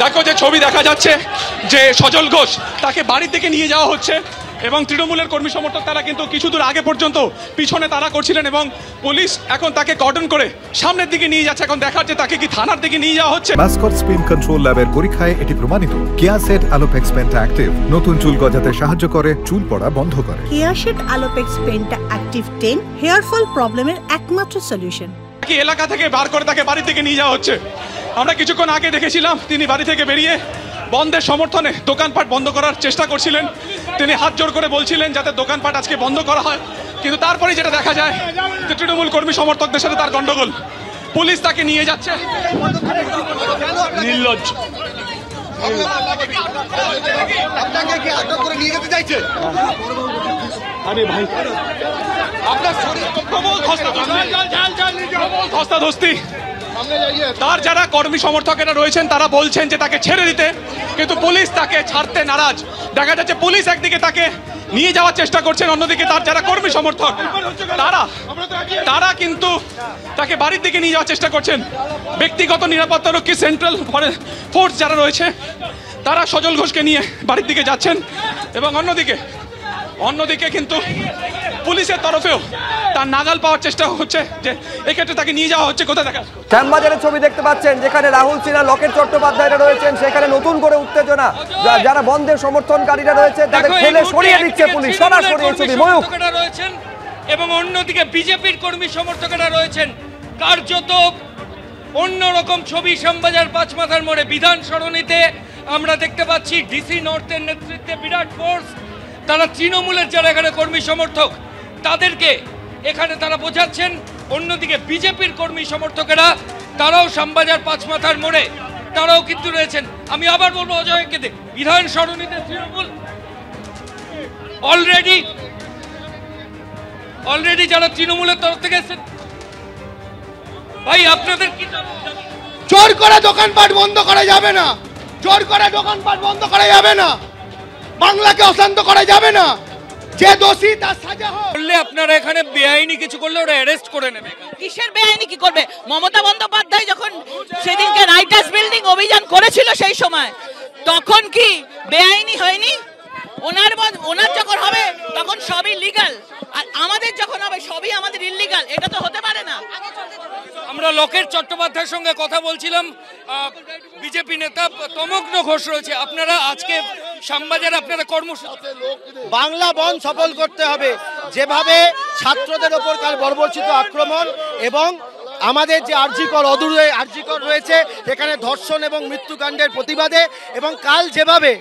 দেখো যে ছবি দেখা যাচ্ছে যে সজল ঘোষ তাকে বাড়ি থেকে নিয়ে যাওয়া হচ্ছে এবং তৃণমূলের কর্মী সমর্থক তারা কিন্তু কিছু দূর আগে পর্যন্ত পিছনে তারা করছিলেন এবং পুলিশ এখন তাকে কর্ডন করে সামনের দিকে নিয়ে যাচ্ছে। এখন দেখাচ্ছে তাকে কি থানার দিকে নিয়ে যাওয়া হচ্ছে। মাসকট স্পিন কন্ট্রোল ল্যাবের পরীক্ষায় এটি প্রমাণিত। কেয়াসেট আলোপেক্স পেন্টা অ্যাক্টিভ নতুন চুল গজাতে সাহায্য করে, চুল পড়া বন্ধ করে। কেয়াসেট Alopex penta active 10 hair fall প্রবলেমের একমাত্র সলিউশন। কি এলাকা থেকে বার করে তাকে বাড়ি থেকে নিয়ে যাওয়া হচ্ছে। আমরা কিছুক্ষণ আগে দেখেছিলাম তিনি বাড়ি থেকে বেরিয়ে বন্ধের সমর্থনে দোকানপাট বন্ধ করার চেষ্টা করছিলেন। তিনি হাত জোর করে বলছিলেন যাতে দোকানপাট আজকে বন্ধ করা হয়, কিন্তু তারপরেই যেটা দেখা যায় যে তৃণমূল কর্মী সমর্থকদের সাথে তার গন্ডগোল। পুলিশ তাকে নিয়ে যাচ্ছে। নির্লজ্জ। আরে ভাই আপনার ধস্তাধস্তি। তার যারা কর্মী সমর্থকেরা রয়েছেন তারা বলছেন যে তাকে ছেড়ে দিতে, কিন্তু পুলিশ তাকে ছাড়তে নারাজ। দেখা যাচ্ছে পুলিশ একদিকে তাকে নিয়ে যাওয়ার চেষ্টা করছেন, অন্যদিকে তার যারা কর্মী সমর্থক তারা কিন্তু তাকে বাড়ির দিকে নিয়ে যাওয়ার চেষ্টা করছেন। ব্যক্তিগত নিরাপত্তারক্ষী সেন্ট্রাল ফোর্স যারা রয়েছে তারা সজল ঘোষকে নিয়ে বাড়ির দিকে যাচ্ছেন এবং অন্যদিকে কিন্তু পুলিশের তরফেও তার নাগাল পাওয়ার চেষ্টা হচ্ছে যে এক্ষেত্রে তাকে নিয়ে যাওয়া হচ্ছে। কোথায় দেখা শ্যামবাজারের ছবি দেখতে পাচ্ছেন যেখানে রাহুল সিনহা, লকেট চট্টোপাধ্যায়রা রয়েছেন, সেখানে নতুন করে উত্তেজনা। যারা বন্ধের সমর্থনকারীরা রয়েছে তাদের ঠেলে সরিয়ে দিচ্ছে পুলিশ। সরাসরি এই ছবি ময়ূক রয়েছেন এবং অন্যদিকে বিজেপির কর্মী সমর্থকেরা রয়েছেন। কার্যত অন্যরকম ছবি শ্যামবাজার পাঁচমাথার মোড়ে বিধান সরণিতে আমরা দেখতে পাচ্ছি ডিসি নর্থের নেতৃত্বে বিরাট ফোর্স। তারা তৃণমূলের যারা এখানে কর্মী সমর্থক তাদেরকে এখানে তারা বোঝাচ্ছেন। অন্যদিকে বিজেপির কর্মী সমর্থকেরা তারাও শ্যামবাজার পাঁচমাথার মোড়ে তারাও কিন্তু রয়েছেন। আমি আবার বলবো অজয়কে দে বিধান সরণিতে তৃণমূল অলরেডি যারা তৃণমূলের তরফ থেকে এসেছেন। ভাই আপনাদের কি জোর করে দোকানপাট বন্ধ করা যাবে না, জোর করে দোকানপাট বন্ধ করা যাবে না, বাংলাকে অশান্ত করা যাবে না। যে দোষী তার সাজা হোক। বললে আপনারা এখানে বেআইনি কিছু করলে ওরা অ্যারেস্ট করে নেবে। কিসের বেআইনি কি করবে? মমতা বন্দ্যোপাধ্যায় যখন সেদিনকে রাইটার্স বিল্ডিং অভিযান করেছিল সেই সময় তখন কি বেআইনি হয়নি? ওনার যখন হবে তখন সবই লিগ্যাল, আর আমাদের যখন হবে সবই আমাদের ইললিগ্যাল। এটা তো হতে পারে না। আমরা লকেট চট্টোপাধ্যায়ের সঙ্গে কথা বলছিলাম। বিজেপি নেতা তমগ্ন ঘোষ রয়েছে। আপনারা আজকে শ্যামবাজারে আপনারা কর্মসূচি বাংলা বন্ধ সফল করতে হবে। যেভাবে ছাত্রদের ওপর কাল বর্বরচিত আক্রমণ এবং আমাদের যে আরজিকর অদূরে আরজিকর রয়েছে এখানে ধর্ষণ এবং মৃত্যুকাণ্ডের প্রতিবাদে, এবং কাল যেভাবে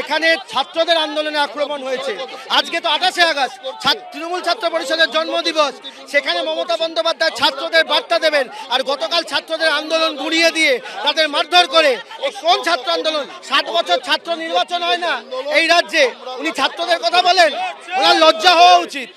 এখানে ছাত্রদের আন্দোলনে আক্রমণ হয়েছে। আজকে তো 28শে আগস্ট তৃণমূল ছাত্র পরিষদের জন্মদিবস, সেখানে মমতা বন্দ্যোপাধ্যায় ছাত্রদের বার্তা দেবেন, আর গতকাল ছাত্রদের আন্দোলন গুঁড়িয়ে দিয়ে তাদের মারধর করে। কোন ছাত্র আন্দোলন? 7 বছর ছাত্র নির্বাচন হয় না এই রাজ্যে, উনি ছাত্রদের কথা বলেন? ওনার লজ্জা হওয়া উচিত।